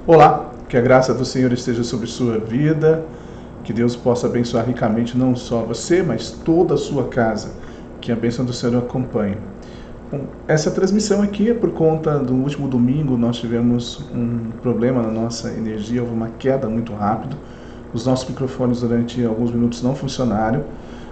Olá, que a graça do Senhor esteja sobre sua vida, que Deus possa abençoar ricamente não só você, mas toda a sua casa, que a bênção do Senhor acompanhe. Bom, essa transmissão aqui é por conta do último domingo, nós tivemos um problema na nossa energia, houve uma queda muito rápida, os nossos microfones durante alguns minutos não funcionaram,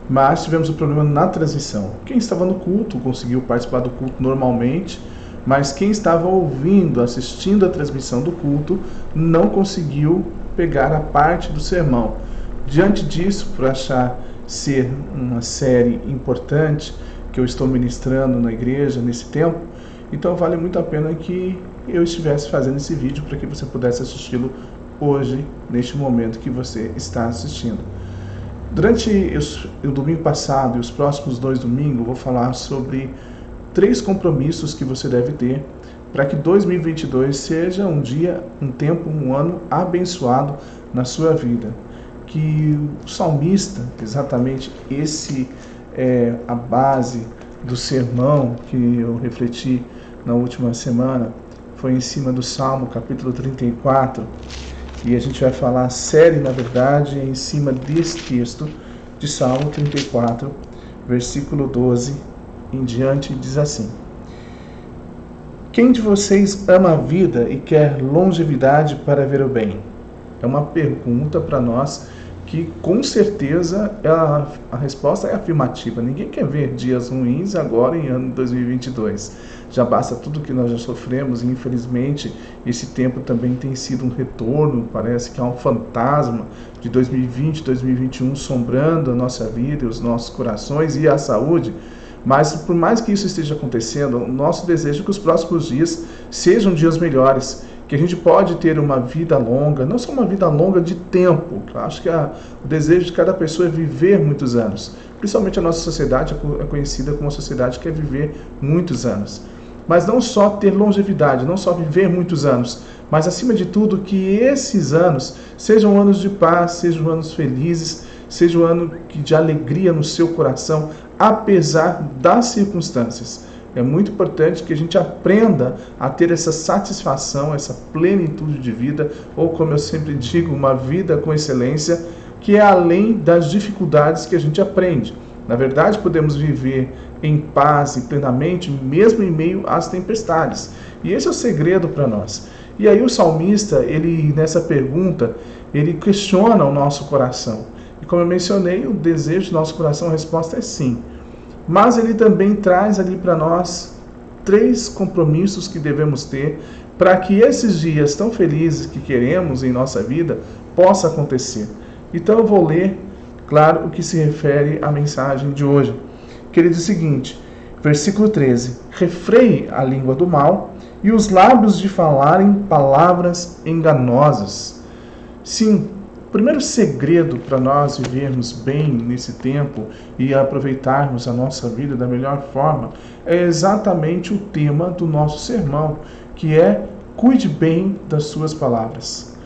mas tivemos um problema na transmissão. Quem estava no culto conseguiu participar do culto normalmente, mas quem estava ouvindo, assistindo a transmissão do culto, não conseguiu pegar a parte do sermão. Diante disso, por achar ser uma série importante que eu estou ministrando na igreja nesse tempo, então vale muito a pena que eu estivesse fazendo esse vídeo para que você pudesse assisti-lo hoje, neste momento que você está assistindo. Durante o domingo passado e os próximos 2 domingos, eu vou falar sobre 3 compromissos que você deve ter para que 2022 seja um dia, um tempo, um ano abençoado na sua vida. Que o salmista, exatamente esse é a base do sermão que eu refleti na última semana, foi em cima do Salmo, capítulo 34, e a gente vai falar série, na verdade, em cima desse texto de Salmo 34, versículo 12 em diante, diz assim: quem de vocês ama a vida e quer longevidade para ver o bem? É uma pergunta para nós que com certeza a resposta é afirmativa. Ninguém quer ver dias ruins agora em ano 2022. Já basta tudo que nós já sofremos e infelizmente esse tempo também tem sido um retorno, parece que há um fantasma de 2020, 2021 sombrando a nossa vida e os nossos corações e a saúde. Mas por mais que isso esteja acontecendo, o nosso desejo é que os próximos dias sejam dias melhores, que a gente pode ter uma vida longa, não só uma vida longa de tempo. Eu acho que o desejo de cada pessoa é viver muitos anos. Principalmente a nossa sociedade é conhecida como uma sociedade que quer viver muitos anos. Mas não só ter longevidade, não só viver muitos anos, mas acima de tudo que esses anos sejam anos de paz, sejam anos felizes, seja um ano de alegria no seu coração, apesar das circunstâncias. É muito importante que a gente aprenda a ter essa satisfação, essa plenitude de vida, ou como eu sempre digo, uma vida com excelência, que é além das dificuldades que a gente aprende. Na verdade, podemos viver em paz e plenamente, mesmo em meio às tempestades. E esse é o segredo para nós. E aí o salmista, nessa pergunta, ele questiona o nosso coração. E como eu mencionei, o desejo do nosso coração, a resposta é sim. Mas ele também traz ali para nós 3 compromissos que devemos ter para que esses dias tão felizes que queremos em nossa vida possa acontecer. Então eu vou ler, claro, o que se refere à mensagem de hoje. Que ele diz o seguinte, versículo 13: refreie a língua do mal e os lábios de falarem palavras enganosas. Sim, o primeiro segredo para nós vivermos bem nesse tempo e aproveitarmos a nossa vida da melhor forma é exatamente o tema do nosso sermão, que é cuide bem das suas palavras.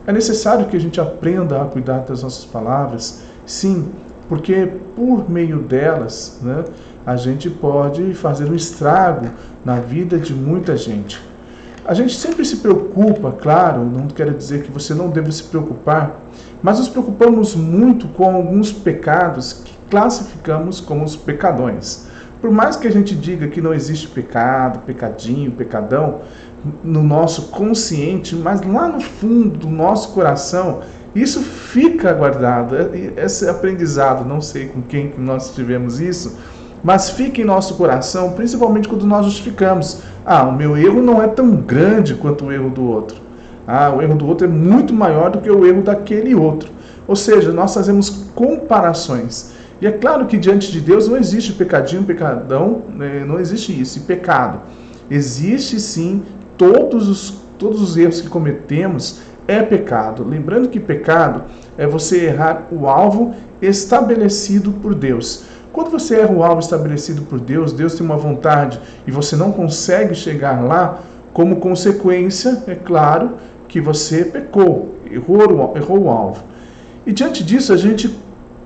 É necessário que a gente aprenda a cuidar das nossas palavras, sim, porque por meio delas, a gente pode fazer um estrago na vida de muita gente. A gente sempre se preocupa, claro, não quero dizer que você não deve se preocupar, mas nos preocupamos muito com alguns pecados que classificamos como os pecadões. Por mais que a gente diga que não existe pecado, pecadinho, pecadão, no nosso consciente, mas lá no fundo do nosso coração, isso fica guardado. Esse aprendizado, não sei com quem nós tivemos isso, mas fica em nosso coração, principalmente quando nós justificamos. O meu erro não é tão grande quanto o erro do outro. O erro do outro é muito maior do que o erro daquele outro. Ou seja, nós fazemos comparações. E é claro que diante de Deus não existe pecadinho, pecadão, não existe isso. E pecado. Existe sim, todos os erros que cometemos é pecado. Lembrando que pecado é você errar o alvo estabelecido por Deus. Quando você erra o alvo estabelecido por Deus, Deus tem uma vontade e você não consegue chegar lá, como consequência, é claro, que você pecou, errou o alvo. E diante disso, a gente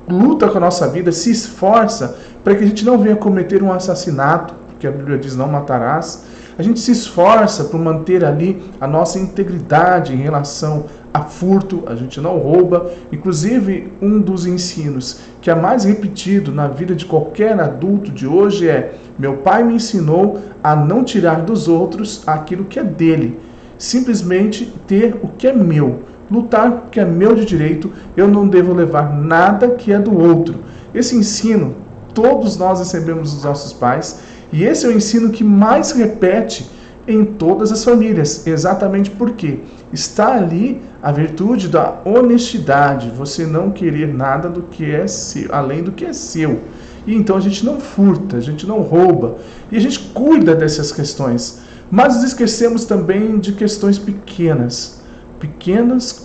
luta com a nossa vida, se esforça para que a gente não venha cometer um assassinato, porque a Bíblia diz não matarás. a gente se esforça por manter ali a nossa integridade em relação a furto, a gente não rouba. Inclusive, um dos ensinos que é mais repetido na vida de qualquer adulto de hoje é: meu pai me ensinou a não tirar dos outros aquilo que é dele, simplesmente ter o que é meu, lutar o que é meu de direito, eu não devo levar nada que é do outro. Esse ensino todos nós recebemos dos nossos pais, e esse é o ensino que mais repete em todas as famílias, exatamente porque está ali a virtude da honestidade, você não querer nada do que é seu, além do que é seu. E então a gente não furta, a gente não rouba, e a gente cuida dessas questões, mas nos esquecemos também de questões pequenas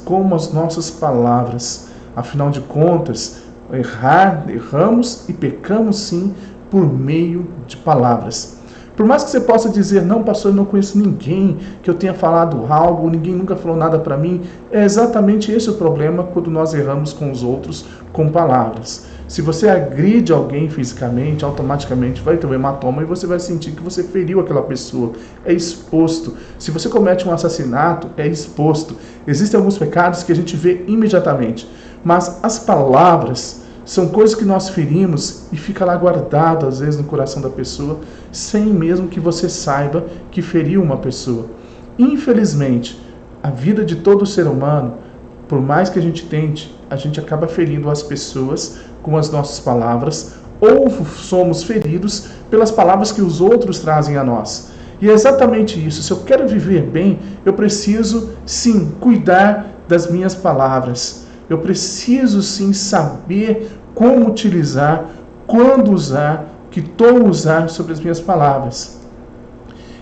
como as nossas palavras. Afinal de contas, erramos e pecamos sim por meio de palavras. Por mais que você possa dizer: não, pastor, eu não conheço ninguém que eu tenha falado algo, ninguém nunca falou nada para mim. É exatamente esse o problema quando nós erramos com os outros com palavras. Se você agride alguém fisicamente, automaticamente vai ter um hematoma e você vai sentir que você feriu aquela pessoa. É exposto. Se você comete um assassinato, é exposto. Existem alguns pecados que a gente vê imediatamente, mas as palavras são coisas que nós ferimos e fica lá guardado às vezes no coração da pessoa, sem mesmo que você saiba que feriu uma pessoa. Infelizmente, a vida de todo ser humano, por mais que a gente tente, a gente acaba ferindo as pessoas com as nossas palavras, ou somos feridos pelas palavras que os outros trazem a nós. E é exatamente isso. Se eu quero viver bem, eu preciso sim cuidar das minhas palavras. Eu preciso sim saber como utilizar, quando usar, que tom usar sobre as minhas palavras.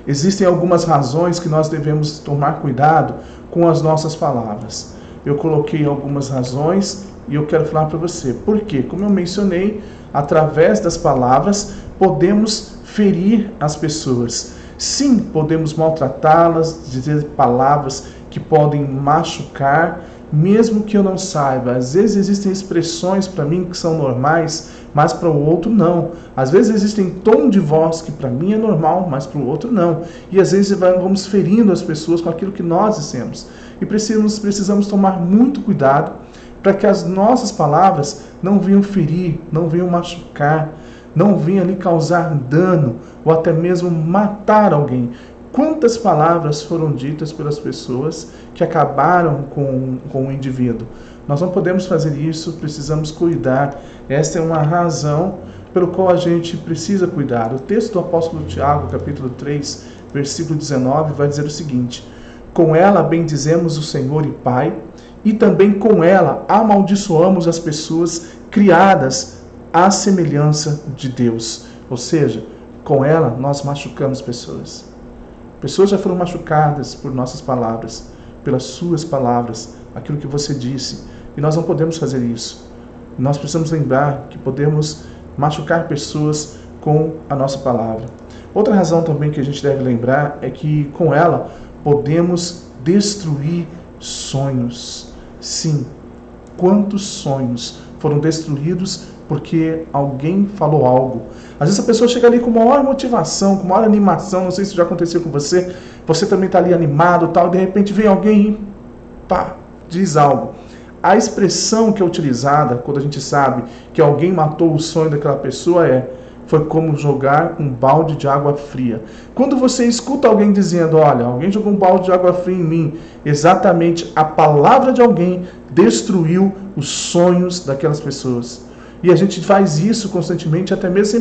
Existem algumas razões que nós devemos tomar cuidado com as nossas palavras. Eu coloquei algumas razões e eu quero falar para você. Por quê? Como eu mencionei, através das palavras podemos ferir as pessoas. Sim, podemos maltratá-las, dizer palavras que podem machucar, mesmo que eu não saiba. Às vezes existem expressões para mim que são normais, mas para o outro não. Às vezes existem tom de voz que para mim é normal, mas para o outro não. E às vezes vamos ferindo as pessoas com aquilo que nós dissemos. E precisamos tomar muito cuidado para que as nossas palavras não venham ferir, não venham machucar, não venham lhe causar dano ou até mesmo matar alguém. Quantas palavras foram ditas pelas pessoas que acabaram com o indivíduo? Nós não podemos fazer isso, precisamos cuidar. Esta é uma razão pelo qual a gente precisa cuidar. O texto do apóstolo Tiago, capítulo 3, versículo 19, vai dizer o seguinte: com ela bendizemos o Senhor e Pai, e também com ela amaldiçoamos as pessoas criadas à semelhança de Deus. Ou seja, com ela nós machucamos pessoas. Pessoas já foram machucadas por nossas palavras, pelas suas palavras, aquilo que você disse. E nós não podemos fazer isso. Nós precisamos lembrar que podemos machucar pessoas com a nossa palavra. Outra razão também que a gente deve lembrar é que com ela podemos destruir sonhos. Sim, quantos sonhos foram destruídos porque alguém falou algo. Às vezes a pessoa chega ali com maior motivação, com maior animação, não sei se já aconteceu com você, você também está ali animado, tal, e de repente vem alguém e pá, diz algo. A expressão que é utilizada quando a gente sabe que alguém matou o sonho daquela pessoa foi como jogar um balde de água fria. Quando você escuta alguém dizendo: olha, alguém jogou um balde de água fria em mim, exatamente a palavra de alguém destruiu os sonhos daquelas pessoas. E a gente faz isso constantemente, até mesmo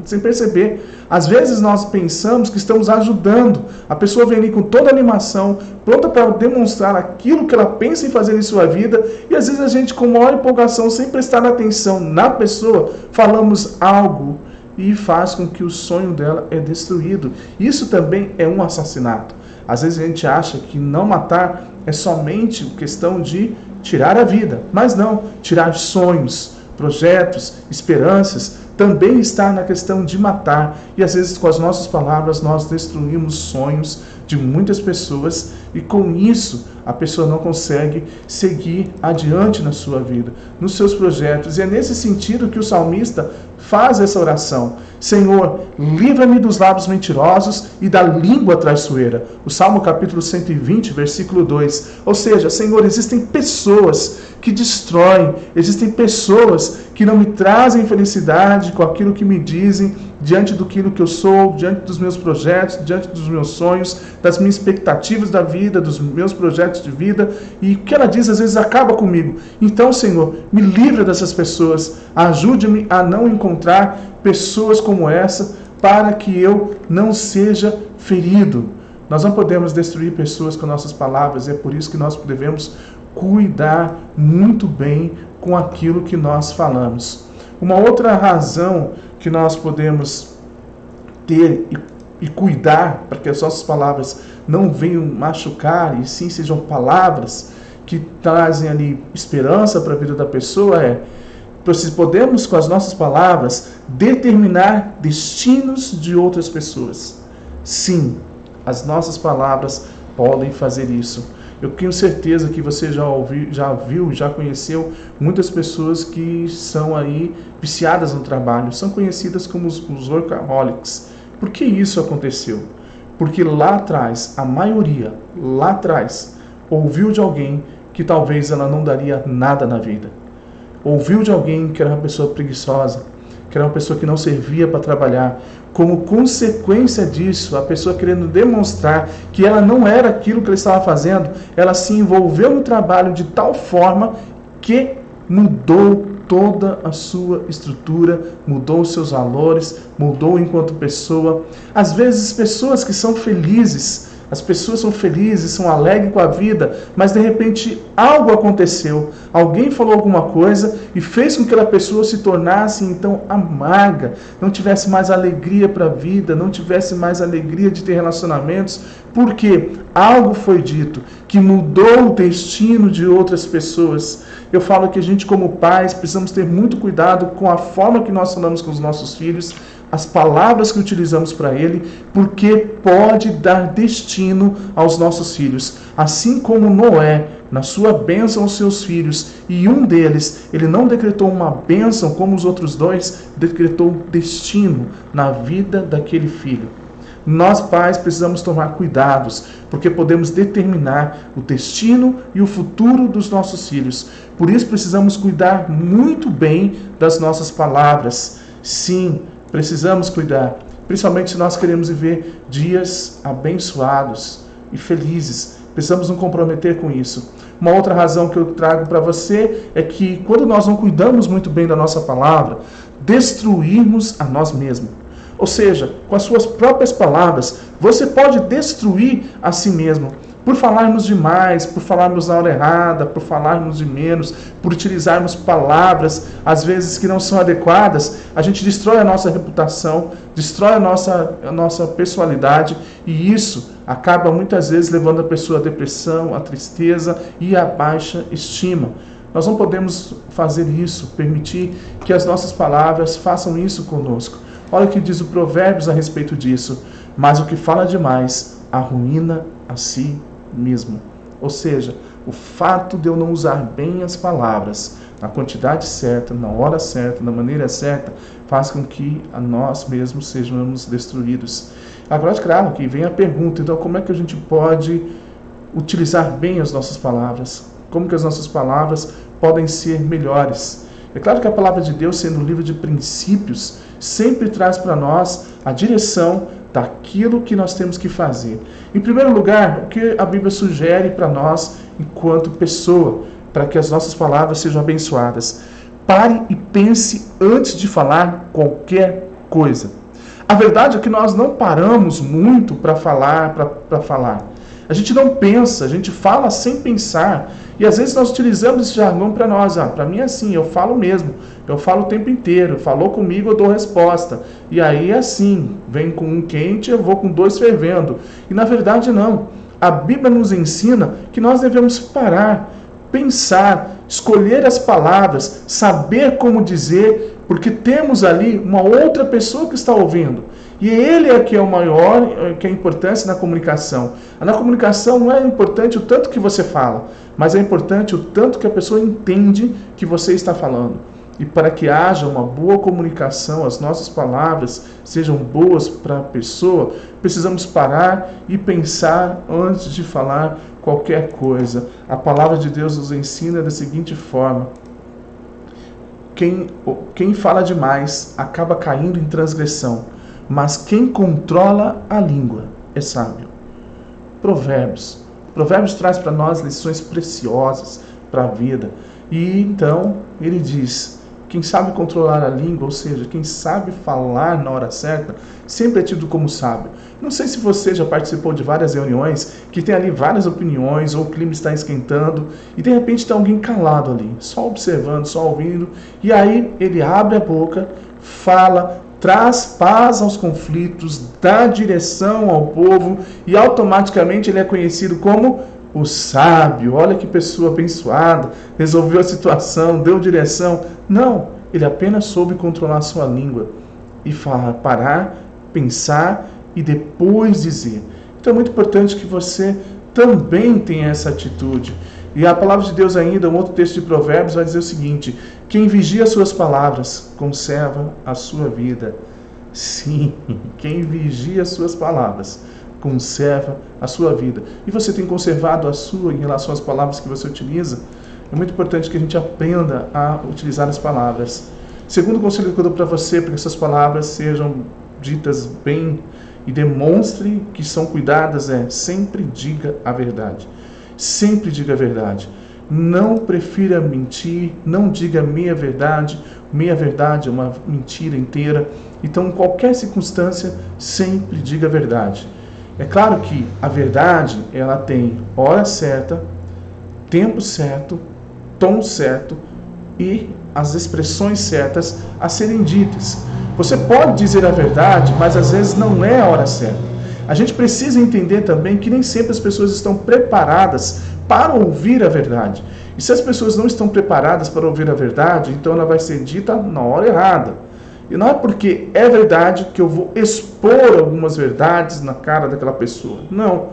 sem perceber. Às vezes nós pensamos que estamos ajudando. A pessoa vem ali com toda a animação, pronta para demonstrar aquilo que ela pensa em fazer em sua vida. E às vezes a gente, com maior empolgação, sem prestar atenção na pessoa, falamos algo e faz com que o sonho dela é destruído. Isso também é um assassinato. Às vezes a gente acha que não matar é somente questão de tirar a vida. Mas não, tirar sonhos, projetos, esperanças, também está na questão de matar. E às vezes com as nossas palavras nós destruímos sonhos de muitas pessoas e com isso a pessoa não consegue seguir adiante na sua vida, nos seus projetos. E é nesse sentido que o salmista Faz essa oração. Senhor, livra-me dos lábios mentirosos e da língua traiçoeira. O Salmo capítulo 120, versículo 2. Ou seja, Senhor, existem pessoas que destroem, existem pessoas que não me trazem felicidade com aquilo que me dizem, diante daquilo que eu sou, diante dos meus projetos, diante dos meus sonhos, das minhas expectativas da vida, dos meus projetos de vida, e o que ela diz às vezes acaba comigo. Então, Senhor, me livra dessas pessoas, ajude-me a não encontrar pessoas como essa, para que eu não seja ferido. Nós não podemos destruir pessoas com nossas palavras, e é por isso que nós devemos cuidar muito bem com aquilo que nós falamos. Uma outra razão que nós podemos ter e cuidar para que as nossas palavras não venham machucar, e sim sejam palavras que trazem ali esperança para a vida da pessoa, podemos com as nossas palavras determinar destinos de outras pessoas. Sim, as nossas palavras podem fazer isso. Eu tenho certeza que você já viu, já conheceu muitas pessoas que são aí viciadas no trabalho, são conhecidas como os workaholics. Por que isso aconteceu? Porque lá atrás, a maioria, lá atrás, ouviu de alguém que talvez ela não daria nada na vida. Ouviu de alguém que era uma pessoa preguiçosa, que era uma pessoa que não servia para trabalhar. Como consequência disso, a pessoa querendo demonstrar que ela não era aquilo que ela estava fazendo, ela se envolveu no trabalho de tal forma que mudou toda a sua estrutura, mudou os seus valores, mudou enquanto pessoa. Às vezes, pessoas que são felizes, as pessoas são felizes, são alegres com a vida, mas de repente algo aconteceu, alguém falou alguma coisa e fez com que aquela pessoa se tornasse então amarga, não tivesse mais alegria para a vida, não tivesse mais alegria de ter relacionamentos, porque algo foi dito que mudou o destino de outras pessoas. Eu falo que a gente, como pais, precisamos ter muito cuidado com a forma que nós falamos com os nossos filhos, as palavras que utilizamos para ele, porque pode dar destino aos nossos filhos. Assim como Noé, na sua bênção aos seus filhos, e um deles, ele não decretou uma bênção como os outros dois, decretou destino na vida daquele filho. Nós, pais, precisamos tomar cuidados, porque podemos determinar o destino e o futuro dos nossos filhos. Por isso, precisamos cuidar muito bem das nossas palavras. Sim, precisamos cuidar, principalmente se nós queremos viver dias abençoados e felizes. Precisamos nos comprometer com isso. Uma outra razão que eu trago para você é que quando nós não cuidamos muito bem da nossa palavra, destruirmos a nós mesmos. Ou seja, com as suas próprias palavras, você pode destruir a si mesmo. Por falarmos demais, por falarmos na hora errada, por falarmos de menos, por utilizarmos palavras, às vezes, que não são adequadas, a gente destrói a nossa reputação, destrói a nossa personalidade, e isso acaba muitas vezes levando a pessoa à depressão, à tristeza e à baixa estima. Nós não podemos fazer isso, permitir que as nossas palavras façam isso conosco. Olha o que diz o Provérbios a respeito disso. Mas o que fala demais arruína a si mesmo. Ou seja, o fato de eu não usar bem as palavras, na quantidade certa, na hora certa, na maneira certa, faz com que a nós mesmos sejamos destruídos. Agora, claro, que vem a pergunta, então como é que a gente pode utilizar bem as nossas palavras? Como que as nossas palavras podem ser melhores? É claro que a palavra de Deus, sendo um livro de princípios, sempre traz para nós a direção daquilo que nós temos que fazer. Em primeiro lugar, o que a Bíblia sugere para nós, enquanto pessoa, para que as nossas palavras sejam abençoadas. Pare e pense antes de falar qualquer coisa. A verdade é que nós não paramos muito para falar. A gente não pensa, a gente fala sem pensar. E às vezes nós utilizamos esse jargão para nós. Para mim é assim, eu falo mesmo. Eu falo o tempo inteiro. Falou comigo, eu dou resposta. E aí é assim, vem com um quente, eu vou com dois fervendo. E na verdade não. A Bíblia nos ensina que nós devemos parar, pensar, escolher as palavras, saber como dizer, porque temos ali uma outra pessoa que está ouvindo. E ele é que é o maior, que é a importância na comunicação. Na comunicação não é importante o tanto que você fala, mas é importante o tanto que a pessoa entende que você está falando. e para que haja uma boa comunicação, as nossas palavras sejam boas para a pessoa, precisamos parar e pensar antes de falar qualquer coisa. A palavra de Deus nos ensina da seguinte forma: quem fala demais acaba caindo em transgressão, mas quem controla a língua é sábio. Provérbios traz para nós lições preciosas para a vida. E então ele diz: quem sabe controlar a língua, ou seja, quem sabe falar na hora certa, sempre é tido como sábio. Não sei se você já participou de várias reuniões que tem ali várias opiniões, ou o clima está esquentando, e de repente está alguém calado ali, só observando, só ouvindo, e aí ele abre a boca, fala, traz paz aos conflitos, dá direção ao povo, e automaticamente ele é conhecido como o sábio. Olha que pessoa abençoada, resolveu a situação, deu direção. Não, ele apenas soube controlar a sua língua e falar, parar, pensar e depois dizer. Então é muito importante que você também tenha essa atitude. E a palavra de Deus ainda, um outro texto de Provérbios vai dizer o seguinte: quem vigia as suas palavras conserva a sua vida. Sim, quem vigia as suas palavras conserva a sua vida. E você tem conservado a sua em relação às palavras que você utiliza? É muito importante que a gente aprenda a utilizar as palavras. Segundo conselho que eu dou para você, para que essas palavras sejam ditas bem e demonstre que são cuidadas, é sempre diga a verdade. Sempre diga a verdade. Não prefira mentir, não diga meia verdade. Meia verdade é uma mentira inteira. Então, em qualquer circunstância, sempre diga a verdade. É claro que a verdade, ela tem hora certa, tempo certo, tom certo e as expressões certas a serem ditas. Você pode dizer a verdade, mas às vezes não é a hora certa. A gente precisa entender também que nem sempre as pessoas estão preparadas para ouvir a verdade. E se as pessoas não estão preparadas para ouvir a verdade, então ela vai ser dita na hora errada. E não é porque é verdade que eu vou expor algumas verdades na cara daquela pessoa. Não.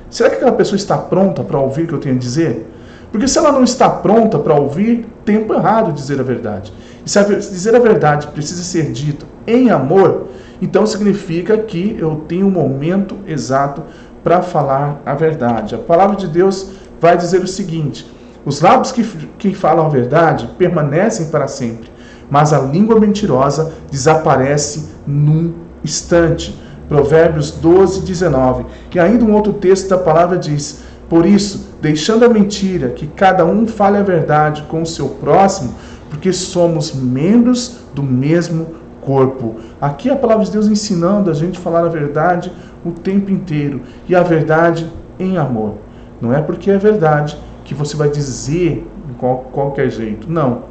Será que aquela pessoa está pronta para ouvir o que eu tenho a dizer? Porque se ela não está pronta para ouvir, tempo errado de dizer a verdade. E se dizer a verdade precisa ser dito em amor, então significa que eu tenho um momento exato para falar a verdade. A palavra de Deus vai dizer o seguinte: os lábios que falam a verdade permanecem para sempre, mas a língua mentirosa desaparece num instante. Provérbios 12, 19. E ainda um outro texto da palavra diz: por isso, deixando a mentira, que cada um fale a verdade com o seu próximo, porque somos membros do mesmo corpo. Aqui a palavra de Deus ensinando a gente a falar a verdade o tempo inteiro, e a verdade em amor. Não é porque é verdade que você vai dizer de qualquer jeito. Não.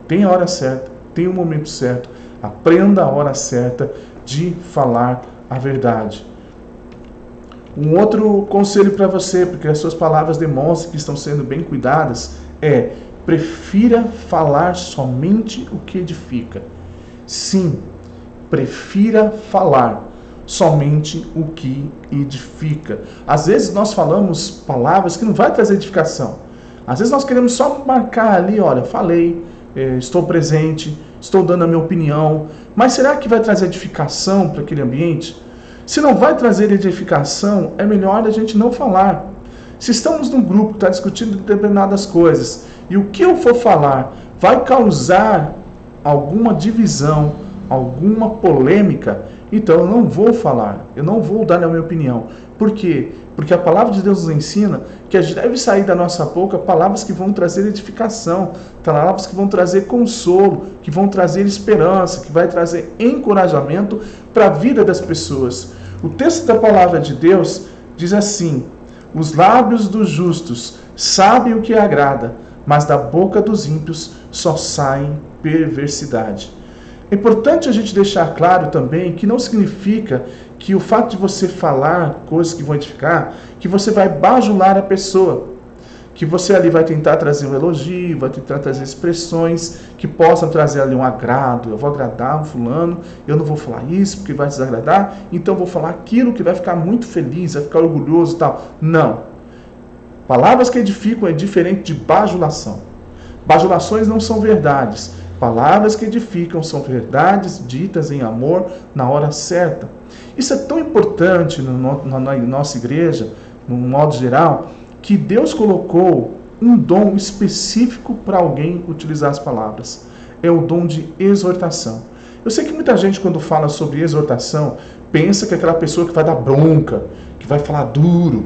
Tem a hora certa, tem o momento certo. Aprenda a hora certa de falar a verdade. Um outro conselho para você, porque as suas palavras demonstram que estão sendo bem cuidadas, é: prefira falar somente o que edifica. Sim, prefira falar somente o que edifica. Às vezes nós falamos palavras que não vai trazer edificação. Às vezes nós queremos só marcar ali: olha, falei, estou presente, estou dando a minha opinião. Mas será que vai trazer edificação para aquele ambiente? Se não vai trazer edificação, é melhor a gente não falar. Se estamos num grupo que está discutindo determinadas coisas, e o que eu for falar vai causar alguma divisão, alguma polêmica, então eu não vou falar, eu não vou dar a minha opinião. Por quê? Porque a palavra de Deus nos ensina que a gente deve sair da nossa boca palavras que vão trazer edificação, palavras que vão trazer consolo, que vão trazer esperança, que vai trazer encorajamento para a vida das pessoas. O texto da palavra de Deus diz assim: os lábios dos justos sabem o que agrada, mas da boca dos ímpios só sai perversidade. É importante a gente deixar claro também que não significa que o fato de você falar coisas que vão edificar, que você vai bajular a pessoa, que você ali vai tentar trazer um elogio, vai tentar trazer expressões que possam trazer ali um agrado. Eu vou agradar o fulano, eu não vou falar isso porque vai desagradar, então eu vou falar aquilo que vai ficar muito feliz, vai ficar orgulhoso e tal. Não. Palavras que edificam é diferente de bajulação. Bajulações não são verdades. Palavras que edificam são verdades ditas em amor na hora certa. Isso é tão importante na nossa igreja, no modo geral, que Deus colocou um dom específico para alguém utilizar as palavras. É o dom de exortação. Eu sei que muita gente, quando fala sobre exortação, pensa que é aquela pessoa que vai dar bronca, que vai falar duro.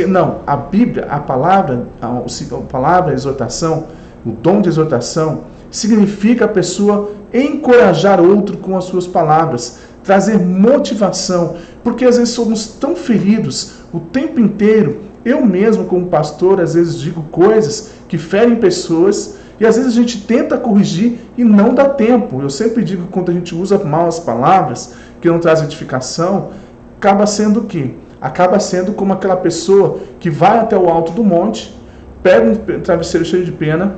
Não, a Bíblia, a palavra exortação, o dom de exortação, significa a pessoa encorajar outro com as suas palavras, trazer motivação, porque às vezes somos tão feridos o tempo inteiro. Eu mesmo, como pastor, às vezes digo coisas que ferem pessoas e às vezes a gente tenta corrigir e não dá tempo. Eu sempre digo que quando a gente usa mal as palavras, que não traz edificação, acaba sendo o quê? Acaba sendo como aquela pessoa que vai até o alto do monte, pega um travesseiro cheio de pena,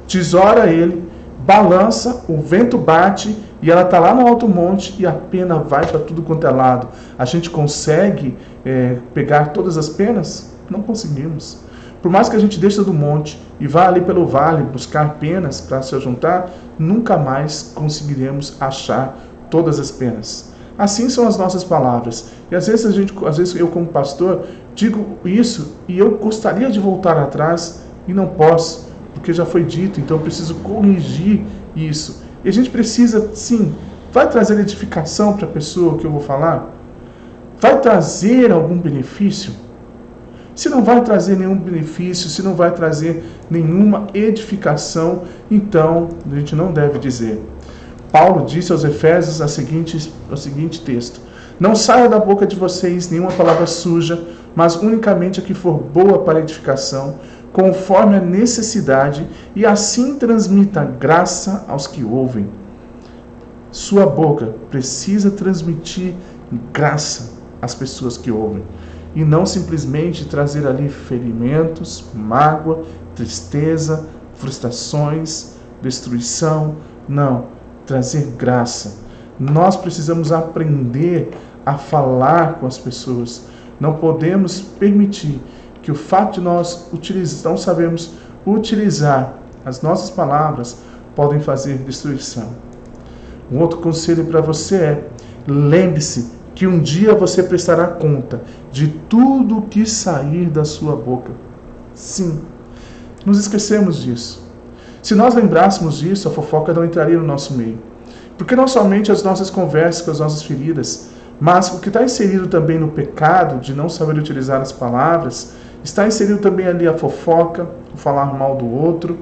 tesoura ele, balança, o vento bate e ela está lá no alto monte e a pena vai para tudo quanto é lado. A gente consegue pegar todas as penas? Não conseguimos. Por mais que a gente desça do monte e vá ali pelo vale buscar penas para se juntar, nunca mais conseguiremos achar todas as penas. Assim são as nossas palavras. E às vezes eu como pastor digo isso e eu gostaria de voltar atrás e não posso, porque já foi dito, então eu preciso corrigir isso. E a gente precisa, sim, vai trazer edificação para a pessoa que eu vou falar? Vai trazer algum benefício? Se não vai trazer nenhum benefício, se não vai trazer nenhuma edificação, então a gente não deve dizer. Paulo disse aos Efésios o seguinte texto: não saia da boca de vocês nenhuma palavra suja, mas unicamente a que for boa para edificação, conforme a necessidade, e assim transmita graça aos que ouvem. Sua boca precisa transmitir graça às pessoas que ouvem, e não simplesmente trazer ali ferimentos, mágoa, tristeza, frustrações, destruição. Não, trazer graça. Nós precisamos aprender a falar com as pessoas. Não podemos permitir que o fato de nós não sabemos utilizar as nossas palavras podem fazer destruição. Um outro conselho para você é: lembre-se que um dia você prestará conta de tudo que sair da sua boca. Sim, nos esquecemos disso. Se nós lembrássemos disso, a fofoca não entraria no nosso meio. Porque não somente as nossas conversas com as nossas feridas, mas o que está inserido também no pecado de não saber utilizar as palavras, está inserido também ali a fofoca, o falar mal do outro.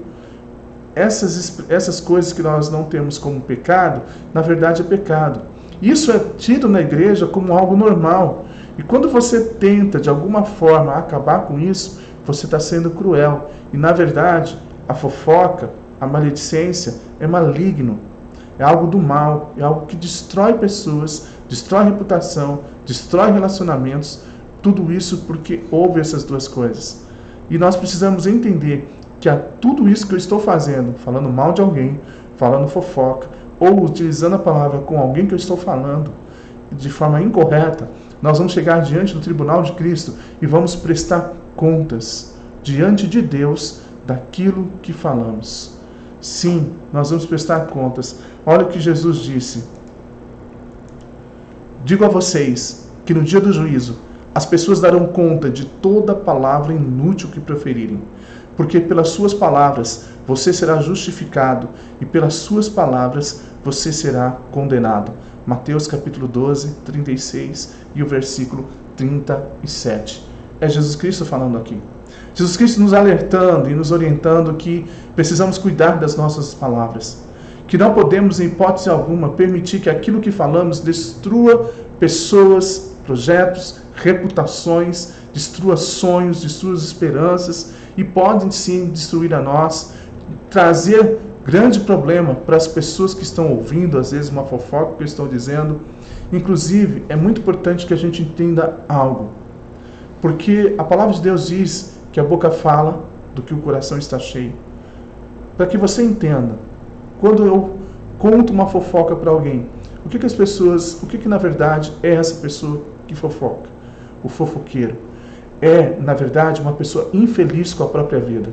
Essas coisas que nós não temos como pecado, na verdade é pecado. Isso é tido na igreja como algo normal. E quando você tenta, de alguma forma, acabar com isso, você está sendo cruel. E, na verdade, a fofoca, a maledicência é maligno. É algo do mal, é algo que destrói pessoas, destrói reputação, destrói relacionamentos. Tudo isso porque houve essas duas coisas. E nós precisamos entender que tudo isso que eu estou fazendo, falando mal de alguém, falando fofoca, ou utilizando a palavra com alguém que eu estou falando de forma incorreta, nós vamos chegar diante do tribunal de Cristo e vamos prestar contas diante de Deus daquilo que falamos. Sim, nós vamos prestar contas. Olha o que Jesus disse: digo a vocês que no dia do juízo as pessoas darão conta de toda palavra inútil que proferirem, porque pelas suas palavras você será justificado e pelas suas palavras você será condenado. Mateus capítulo 12, 36 e o versículo 37. É Jesus Cristo falando aqui. Jesus Cristo nos alertando e nos orientando que precisamos cuidar das nossas palavras. Que não podemos, em hipótese alguma, permitir que aquilo que falamos destrua pessoas, projetos, reputações, destrua sonhos, destrua esperanças e podem sim destruir a nós, trazer grande problema para as pessoas que estão ouvindo, às vezes uma fofoca que eu estou dizendo. Inclusive, é muito importante que a gente entenda algo, porque a palavra de Deus diz que a boca fala do que o coração está cheio. Para que você entenda, quando eu conto uma fofoca para alguém, o que na verdade é essa pessoa que fofoca? O fofoqueiro é, na verdade, uma pessoa infeliz com a própria vida.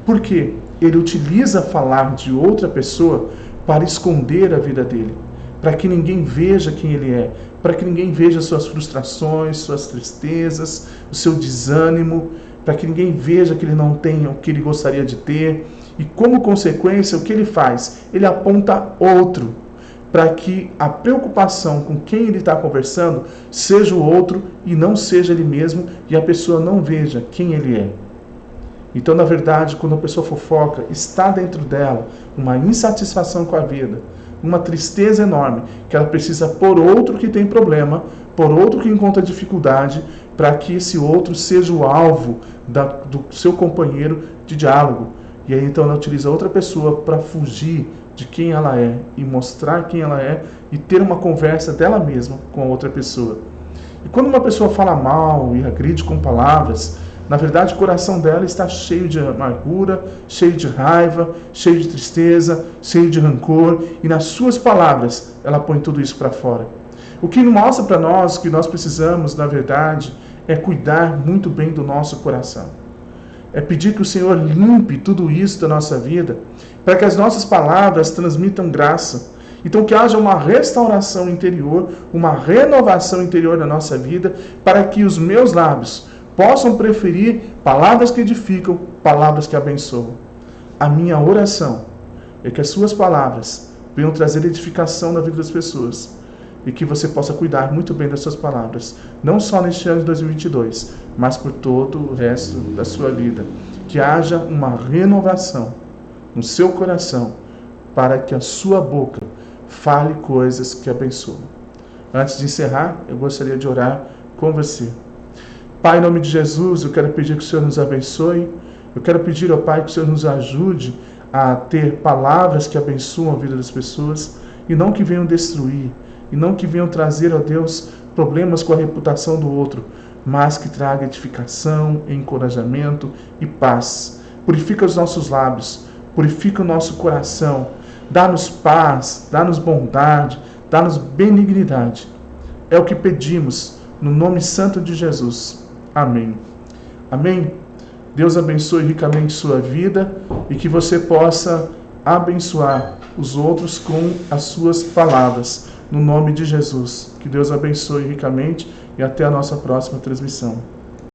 Por quê? ele utiliza falar de outra pessoa para esconder a vida dele, para que ninguém veja quem ele é, para que ninguém veja suas frustrações, suas tristezas, o seu desânimo, para que ninguém veja que ele não tem o que ele gostaria de ter. E como consequência, o que ele faz? Ele aponta outro, para que a preocupação com quem ele está conversando seja o outro e não seja ele mesmo, e a pessoa não veja quem ele é. Então, na verdade, quando a pessoa fofoca, está dentro dela uma insatisfação com a vida, uma tristeza enorme, que ela precisa por outro que tem problema, por outro que encontra dificuldade, para que esse outro seja o alvo do seu companheiro de diálogo. E aí então ela utiliza outra pessoa para fugir de quem ela é e mostrar quem ela é e ter uma conversa dela mesma com a outra pessoa. E quando uma pessoa fala mal e agride com palavras, na verdade o coração dela está cheio de amargura, cheio de raiva, cheio de tristeza, cheio de rancor, e nas suas palavras ela põe tudo isso para fora. O que mostra para nós que nós precisamos, na verdade, é cuidar muito bem do nosso coração. É pedir que o Senhor limpe tudo isso da nossa vida, para que as nossas palavras transmitam graça. Então que haja uma restauração interior, uma renovação interior na nossa vida, para que os meus lábios possam preferir palavras que edificam, palavras que abençoam. A minha oração é que as suas palavras venham trazer edificação na vida das pessoas, e que você possa cuidar muito bem das suas palavras, não só neste ano de 2022, mas por todo o resto da sua vida. Que haja uma renovação no seu coração, para que a sua boca fale coisas que abençoam. Antes de encerrar, eu gostaria de orar com você. Pai, em nome de Jesus, eu quero pedir que o Senhor nos abençoe. Eu quero pedir ao Pai que o Senhor nos ajude a ter palavras que abençoam a vida das pessoas e não que venham destruir, e não que venham trazer, ó Deus, problemas com a reputação do outro, mas que traga edificação, encorajamento e paz. Purifica os nossos lábios, purifica o nosso coração, dá-nos paz, dá-nos bondade, dá-nos benignidade. É o que pedimos, no nome santo de Jesus. Amém. Amém. Deus abençoe ricamente sua vida e que você possa abençoar os outros com as suas palavras. No nome de Jesus, que Deus abençoe ricamente e até a nossa próxima transmissão.